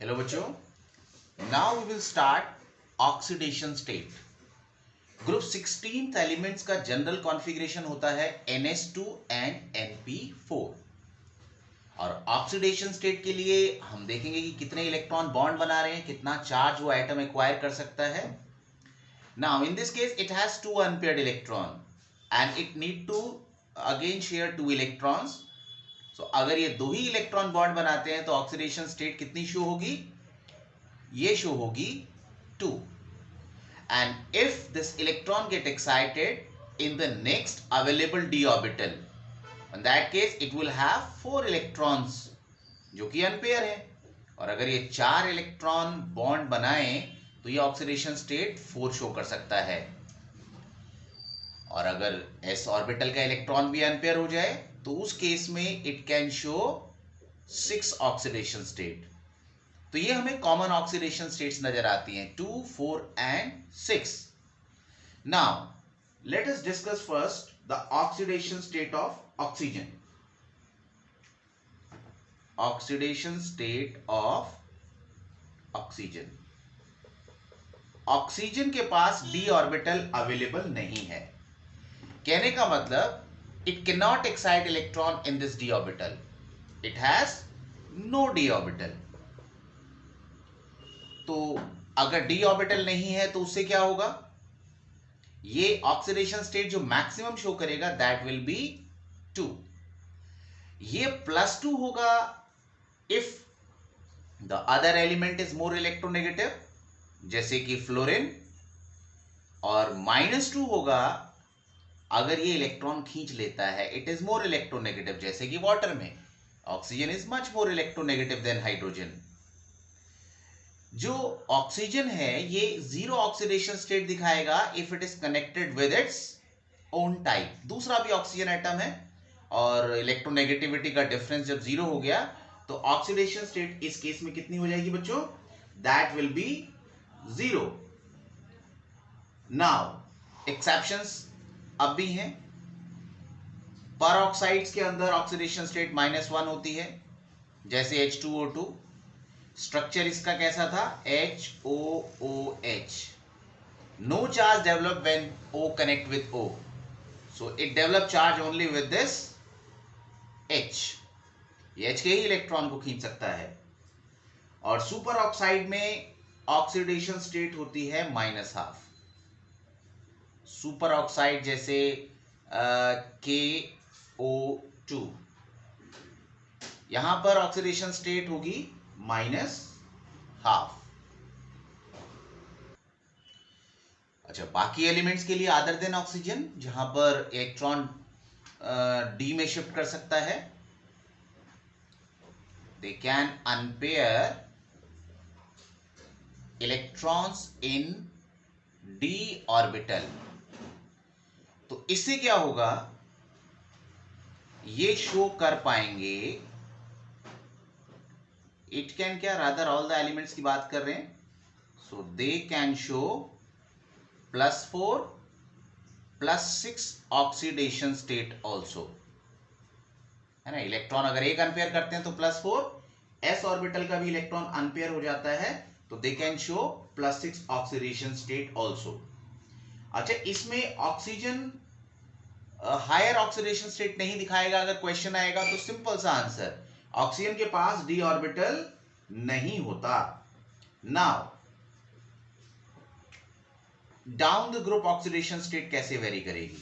Hello बच्चों, now we will start oxidation state. Group 16 elements का general configuration होता है NH2 एंड Np4। और ऑक्सीडेशन स्टेट के लिए हम देखेंगे कि कितने इलेक्ट्रॉन बॉन्ड बना रहे हैं, कितना चार्ज वो एटम एक्वायर कर सकता है। Now in this case it has 2 unpaired electron and it need to again share 2 electrons. So अगर ये दो ही इलेक्ट्रॉन बॉन्ड बनाते हैं तो ऑक्सीडेशन स्टेट कितनी शो होगी? ये शो होगी 2। and if this electron get excited in the next available d orbital, in that case it will have 4 electrons जो कि अनपेयर है। और अगर ये 4 इलेक्ट्रॉन बॉन्ड बनाए तो ये ऑक्सीडेशन स्टेट 4 शो कर सकता है। और अगर s ऑर्बिटल का इलेक्ट्रॉन भी अनपेयर हो जाए तो उस केस में it can show 6 oxidation state. तो ये हमें कॉमन ऑक्सीडेशन स्टेट्स नजर आती हैं 2, 4 and 6। Now let us discuss first the oxidation state of oxygen. Oxidation state of oxygen. Oxygen के पास d ऑर्बिटल अवेलेबल नहीं है। कहने का मतलब it can not excite electron in this d orbital, it has no d orbital. तो अगर d orbital नहीं है तो उससे क्या होगा? ये ऑक्सीडेशन स्टेट जो मैक्सिमम शो करेगा दैट विल बी 2। ये +2 होगा if the other element is more electronegative, जैसे कि फ्लोरीन, और -2 होगा अगर ये इलेक्ट्रॉन खींच लेता है, इट इज मोर इलेक्ट्रोनेगेटिव, जैसे कि वाटर में oxygen is much more electronegative than hydrogen. जो ऑक्सीजन है ये 0 ऑक्सीडेशन स्टेट दिखाएगा if it is connected with its own type. दूसरा भी ऑक्सीजन एटम है और इलेक्ट्रोनेगेटिविटी का डिफरेंस जब 0 हो गया तो ऑक्सीडेशन स्टेट इस केस में कितनी हो जाएगी बच्चों? That will be 0। Now exceptions अब भी हैं। परऑक्साइड्स के अंदर ऑक्सीडेशन स्टेट -1 होती है, जैसे H2O2। स्ट्रक्चर इसका कैसा था? HOOH। No charge develop when O connect with O, so it develop charge only with this H। ये H के ही इलेक्ट्रॉन को खींच सकता है। और सुपर ऑक्साइड में ऑक्सीडेशन स्टेट होती है -12। सुपर ऑक्साइड जैसे KO2, यहां पर ऑक्सीडेशन स्टेट होगी -12। अच्छा, बाकी एलिमेंट्स के लिए अदर देन ऑक्सीजन जहां पर इलेक्ट्रॉन डी में शिफ्ट कर सकता है, they can unpair electrons in d orbital. तो इससे क्या होगा? ये शो कर पाएंगे, इट कैन क्या, रादर ऑल द एलिमेंट्स की बात कर रहे हैं, so they can show +4 +6 oxidation state also, है ना। इलेक्ट्रॉन अगर एक अनपेयर करते हैं तो +4, s ऑर्बिटल का भी इलेक्ट्रॉन अनपेयर हो जाता है तो दे can show +6 oxidation state also. अच्छा, इसमें ऑक्सीजन हायर ऑक्सीडेशन स्टेट नहीं दिखाएगा। अगर क्वेश्चन आएगा तो सिंपल सा आंसर, ऑक्सीजन के पास d ऑर्बिटल नहीं होता। Now down the group oxidation state कैसे वेरी करेगी?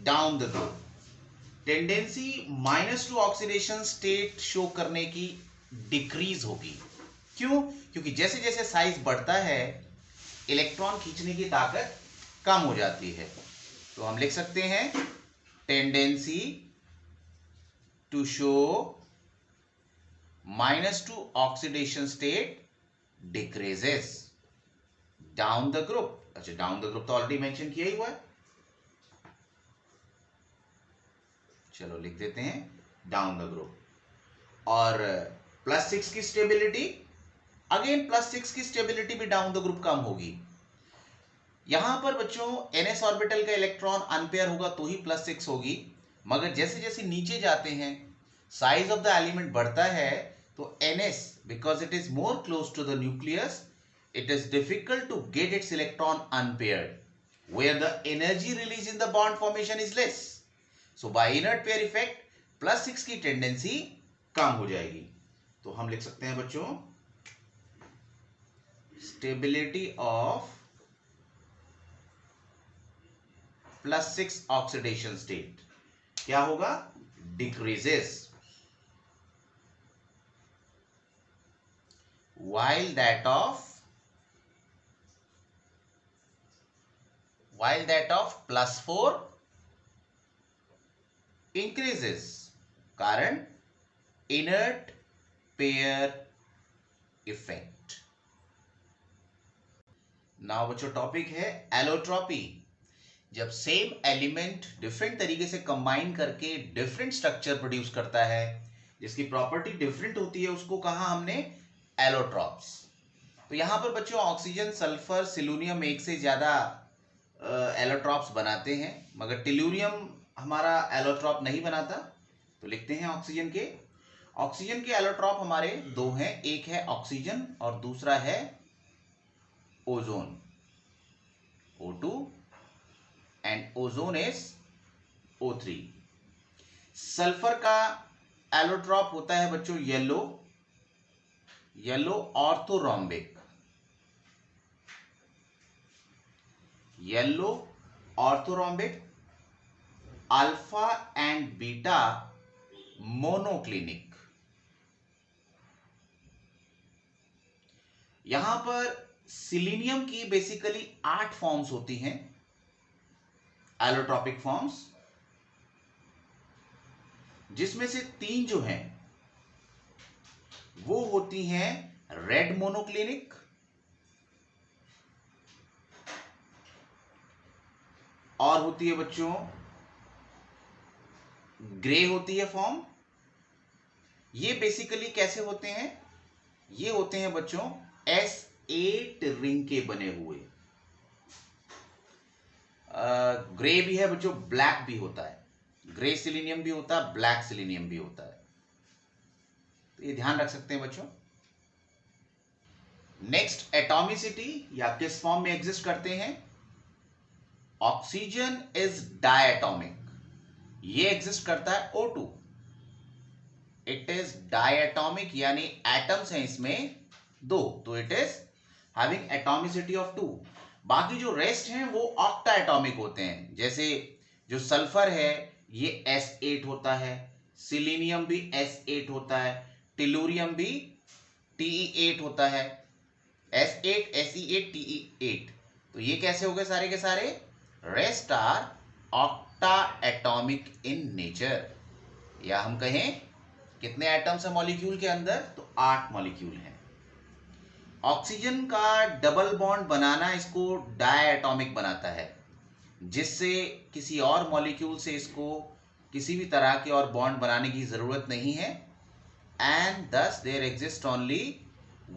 Down the group tendency -2 oxidation state show करने की डिक्रीज होगी। क्यों? क्योंकि जैसे जैसे साइज बढ़ता है इलेक्ट्रॉन खींचने की ताकत कम हो जाती है। तो हम लिख सकते हैं tendency to show -2 oxidation state decreases down the group. अच्छा, डाउन द ग्रुप तो ऑलरेडी मेंशन किया ही हुआ है, चलो लिख देते हैं डाउन द ग्रुप। और +6 की स्टेबिलिटी, अगेन +6 की स्टेबिलिटी भी डाउन द ग्रुप कम होगी। यहां पर बच्चों ns ऑर्बिटल का इलेक्ट्रॉन अनपेयर होगा तो ही +6 होगी, मगर जैसे जैसे नीचे जाते हैं साइज ऑफ द एलिमेंट बढ़ता है तो ns because it is more close to the nucleus, it is difficult to get its electron unpaired where the energy released in the bond formation is less. So by inert pair effect +6 की tendency कम हो जाएगी. तो हम लिख सकते हैं बच्चों stability of +6 oxidation state क्या होगा? Decreases, while that of +4 increases. कारण inert pair effect. नाउ बच्चों टॉपिक है एलोट्रॉपी. जब सेम एलिमेंट डिफरेंट तरीके से कंबाइन करके डिफरेंट स्ट्रक्चर प्रोड्यूस करता है, जिसकी प्रॉपर्टी डिफरेंट होती है, उसको कहा हमने एलोट्रॉप्स. तो यहां पर बच्चों ऑक्सीजन, सल्फर, सिलूनियम एक से ज्यादा एलोट्रॉप्स बनाते हैं, मगर टेलुरियम हमारा एलोट्रॉप नहीं बनाता. तो लिखते हैं ऑक्सीजन के एलोट्रॉप हमारे दो हैं. एक है ऑक्सीजन और दूसरा है ozone, O2, and ozone is O3. Sulphur का एलोट्रॉप होता है बच्चों yellow orthorhombic. Alpha and beta monoclinic. यहां पर सिलीनियम की बेसिकली 8 फॉर्म्स होती हैं, एलोट्रॉपिक फॉर्म्स, जिसमें से 3 जो हैं वो होती हैं रेड मोनोक्लिनिक, और होती है बच्चों ग्रे होती है फॉर्म. ये बेसिकली कैसे होते हैं? ये होते हैं बच्चों S8 रिंग के बने हुए. ग्रे भी है बच्चों, ब्लैक भी होता है. ग्रे सिलीनियम भी होता है, ब्लैक सिलीनियम भी होता है. तो ये ध्यान रख सकते हैं बच्चों. नेक्स्ट एटॉमिसिटी या किस फॉर्म में एग्जिस्ट करते हैं? Oxygen is diatomic. ये एग्जिस्ट करता है O2. इट इज डायटोमिक यानी एटम्स हैं इसमें 2, तो it is having atomicity of 2. बाकी जो रेस्ट हैं वो ऑक्टा एटॉमिक होते हैं. जैसे जो सल्फर है ये S8 होता है, सिलीनियम भी S8 होता है, टेलुरियम भी Te8 होता है. S8 Se8 Te8. तो ये कैसे हो गए सारे के सारे? Rest are octa atomic in nature. या हम कहें कितने एटम्स है मॉलिक्यूल के अंदर? तो 8 मॉलिक्यूल हैं. ऑक्सीजन का डबल बॉन्ड बनाना इसको डायटोमिक बनाता है, जिससे किसी और मॉलिक्यूल से इसको किसी भी तरह के और बॉन्ड बनाने की जरूरत नहीं है. And thus there exists only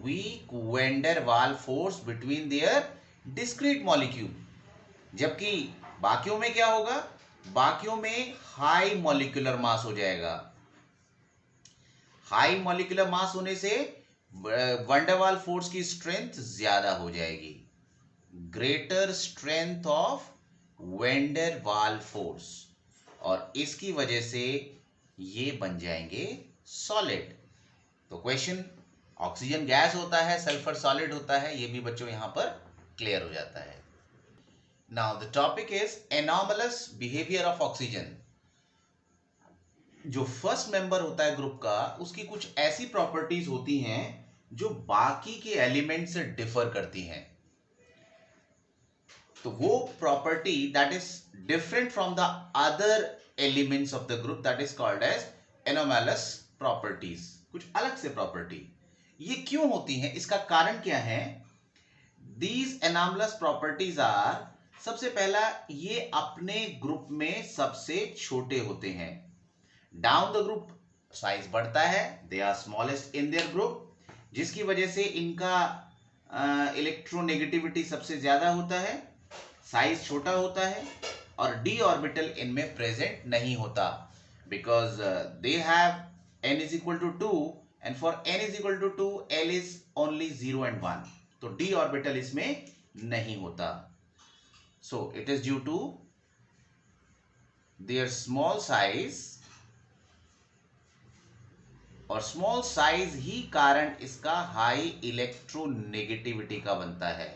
weak van der Waals force between their discrete molecule. जबकि बाकियों में क्या होगा? बाकियों में हाई मॉलिक्यूलर मास हो जाएगा. हाई मॉलिक्यूलर मास होने से वैन डर वाल्स फोर्स की स्ट्रेंथ ज्यादा हो जाएगी. Greater strength of van der Waals force, और इसकी वजह से ये बन जाएंगे सॉलिड. तो क्वेश्चन, ऑक्सीजन गैस होता है, सल्फर सॉलिड होता है, ये भी बच्चों यहां पर क्लियर हो जाता है. Now the topic is anomalous behaviour of oxygen. जो फर्स्ट मेंबर होता है ग्रुप का, उसकी कुछ ऐसी प्रॉपर्टीज होती हैं जो बाकी के एलिमेंट से डिफर करती हैं. तो वो property that is different from the other elements of the group, that is called as anomalous properties. कुछ अलग से प्रॉपर्टी. ये क्यों होती हैं? इसका कारण क्या है? दीज एनोमैलस प्रॉपर्टीज आर, सबसे पहला, ये अपने ग्रुप में सबसे छोटे होते हैं. डाउन द ग्रुप साइज बढ़ता है, they are smallest in their group, जिसकी वजह से इनका इलेक्ट्रोनेगेटिविटी सबसे ज्यादा होता है, साइज छोटा होता है, और डी ऑर्बिटल इनमें प्रेजेंट नहीं होता, because they have n is equal to 2 and for n is equal to 2 L is only 0 and 1, तो d ऑर्बिटल इसमें नहीं होता. So it is due to their small size, और स्मॉल साइज ही कारण इसका हाई इलेक्ट्रोनेगेटिविटी का बनता है.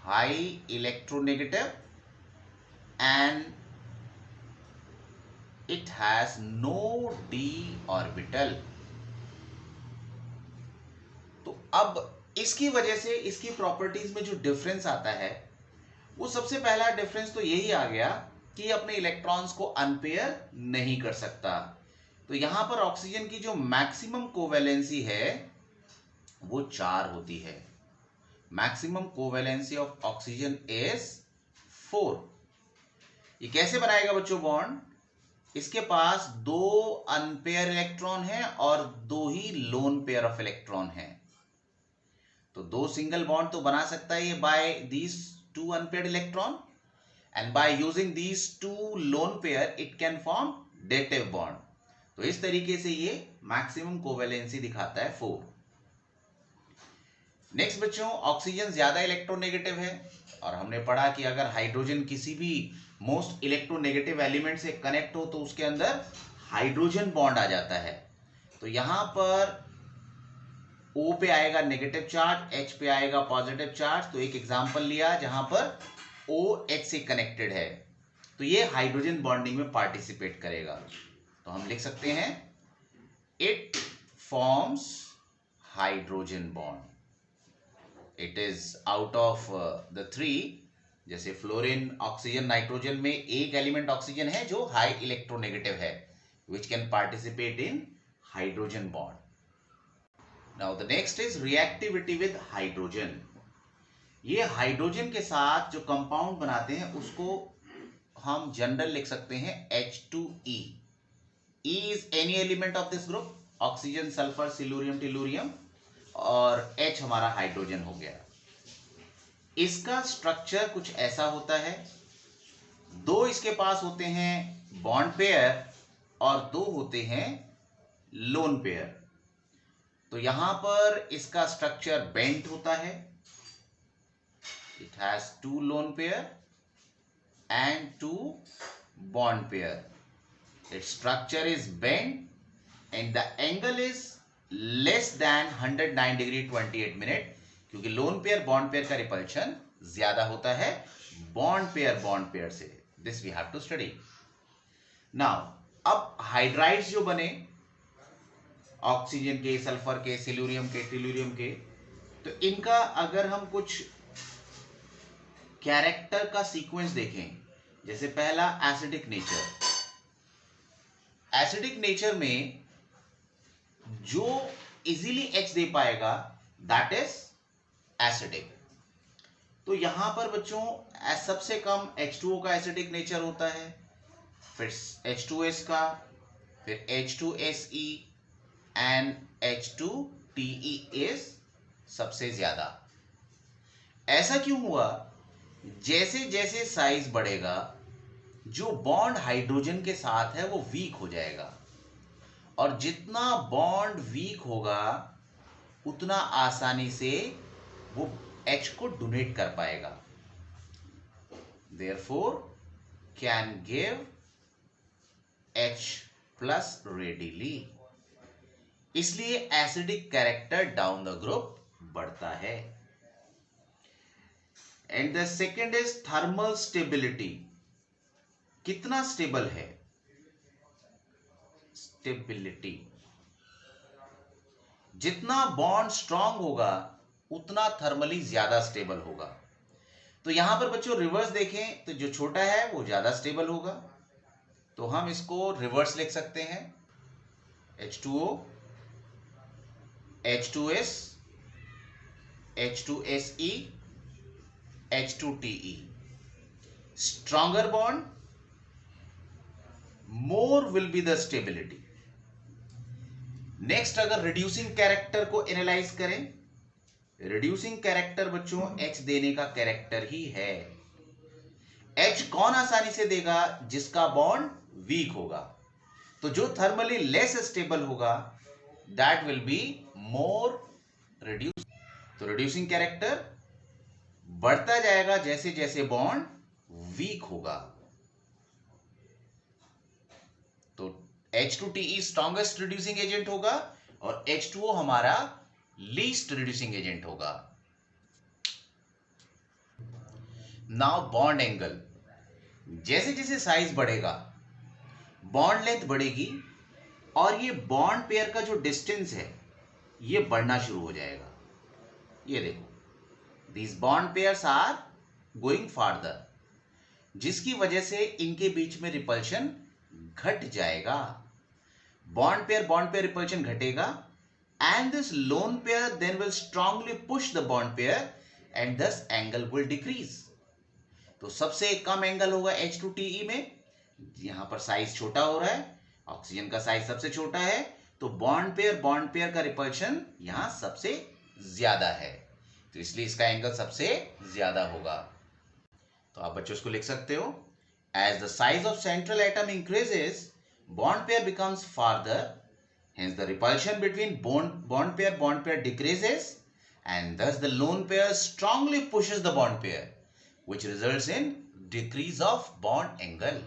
High electronegative and it has no d orbital. तो अब इसकी वजह से इसकी प्रॉपर्टीज में जो डिफरेंस आता है, वो सबसे पहला डिफरेंस तो यही आ गया कि अपने इलेक्ट्रॉन्स को अनपेयर नहीं कर सकता. तो यहां पर ऑक्सीजन की जो मैक्सिमम कोवैलेंसी है वो 4 होती है. Maximum covalency of oxygen is 4. ये कैसे बनाएगा बच्चों बॉन्ड? इसके पास 2 अनपेयर इलेक्ट्रॉन हैं और 2 ही लोन पेयर ऑफ इलेक्ट्रॉन हैं. तो 2 सिंगल बॉन्ड तो बना सकता है ये by these 2 unpaired electron, and by using these 2 lone pair it can form dative bond. तो इस तरीके से ये मैक्सिमम कोवैलेंसी दिखाता है 4. नेक्स्ट बच्चों, ऑक्सीजन ज्यादा इलेक्ट्रोनेगेटिव है, और हमने पढ़ा कि अगर हाइड्रोजन किसी भी मोस्ट इलेक्ट्रोनेगेटिव एलिमेंट से कनेक्ट हो तो उसके अंदर हाइड्रोजन बॉन्ड आ जाता है. तो यहां पर O पे आएगा नेगेटिव चार्ज, H पे आएगा पॉजिटिव चार्ज. तो एक एग्जांपल लिया जहां पर OH से कनेक्टेड है, तो ये हाइड्रोजन बॉन्डिंग में पार्टिसिपेट करेगा. तो हम लिख सकते हैं it forms hydrogen bond. It is out of the 3, जैसे फ्लोरीन, ऑक्सीजन, नाइट्रोजन में एक एलिमेंट ऑक्सीजन है जो हाई इलेक्ट्रोनेगेटिव है, which can participate in hydrogen bond. Now the next is reactivity with hydrogen. ये हाइड्रोजन के साथ जो कंपाउंड बनाते हैं उसको हम जनरल लिख सकते हैं H2E. E is any element of this group, oxygen, sulphur, selenium, tellurium, और H हमारा हाइड्रोजन हो गया. इसका स्ट्रक्चर कुछ ऐसा होता है. 2 इसके पास होते हैं बॉन्ड पेयर और 2 होते हैं लोन पेयर. तो यहां पर इसका स्ट्रक्चर बेंट होता है. It has 2 lone pair and 2 bond pair. Its structure is bent and the angle is less than 109 degree 28 minute, क्योंकि लोन पेयर बॉन्ड पेयर का रिपल्शन ज्यादा होता है बॉन्ड पेयर से. This we have to study. Now अब hydrides जो बने oxygen के, सल्फर के, सिल्यूरियम के, टेलूरियम के, तो इनका अगर हम कुछ कैरेक्टर का सीक्वेंस देखें, जैसे पहला एसिडिक नेचर. एसिडिक नेचर में जो इजीली H दे पाएगा दैट इज एसिडिक. तो यहां पर बच्चों सबसे कम H2O का एसिडिक नेचर होता है, फिर H2S का, फिर H2SE एंड H2TE इज सबसे ज्यादा. ऐसा क्यों हुआ? जैसे जैसे साइज बढ़ेगा जो बॉन्ड हाइड्रोजन के साथ है वो वीक हो जाएगा, और जितना बॉन्ड वीक होगा उतना आसानी से वो H को डोनेट कर पाएगा. Therefore can give H plus readily. इसलिए acidic character down the group बढ़ता है. And the second is thermal stability. कितना स्टेबल है? स्टेबिलिटी. जितना बॉन्ड स्ट्रांग होगा उतना थर्मली ज्यादा स्टेबल होगा. तो यहां पर बच्चों रिवर्स देखें तो जो छोटा है वो ज्यादा स्टेबल होगा. तो हम इसको रिवर्स लिख सकते हैं H2O, H2S, H2SE, H2TE. Stronger bond, more will be the stability. Next अगर रिड्यूसिंग कैरेक्टर को एनालाइज करें, रिड्यूसिंग कैरेक्टर बच्चों H देने का कैरेक्टर ही है. H कौन आसानी से देगा? जिसका बॉन्ड वीक होगा. तो जो थर्मली लेस स्टेबल होगा that will be more reduce. तो रिड्यूसिंग कैरेक्टर बढ़ता जाएगा जैसे जैसे बॉन्ड वीक होगा। तो H2TE स्ट्रॉन्गेस्ट रिड्यूसिंग एजेंट होगा और H2O हमारा लीस्ट रिड्यूसिंग एजेंट होगा। नाउ बॉन्ड एंगल, जैसे जैसे साइज बढ़ेगा बॉन्ड लेंथ बढ़ेगी और ये बॉन्ड पेयर का जो डिस्टेंस है ये बढ़ना शुरू हो जाएगा। ये देखो these bond pairs are going farther, जिसकी वजह से इनके बीच में रिपल्शन घट जाएगा। बॉन्ड पेयर रिपल्शन घटेगा and this lone pair then will strongly push the bond pair and thus angle will decrease। तो सबसे कम एंगल होगा H2TE में, यहां पर साइज छोटा हो रहा है, ऑक्सीजन का साइज सबसे छोटा है, तो बॉन्ड पेयर का रिपल्शन यहां सबसे ज्यादा है, तो इसलिए इसका एंगल सबसे ज्यादा होगा। तो आप बच्चों इसको लिख सकते हो, as the size of central atom increases bond pair becomes farther, hence the repulsion between bond pair decreases and thus the lone pair strongly pushes the bond pair which results in decrease of bond angle।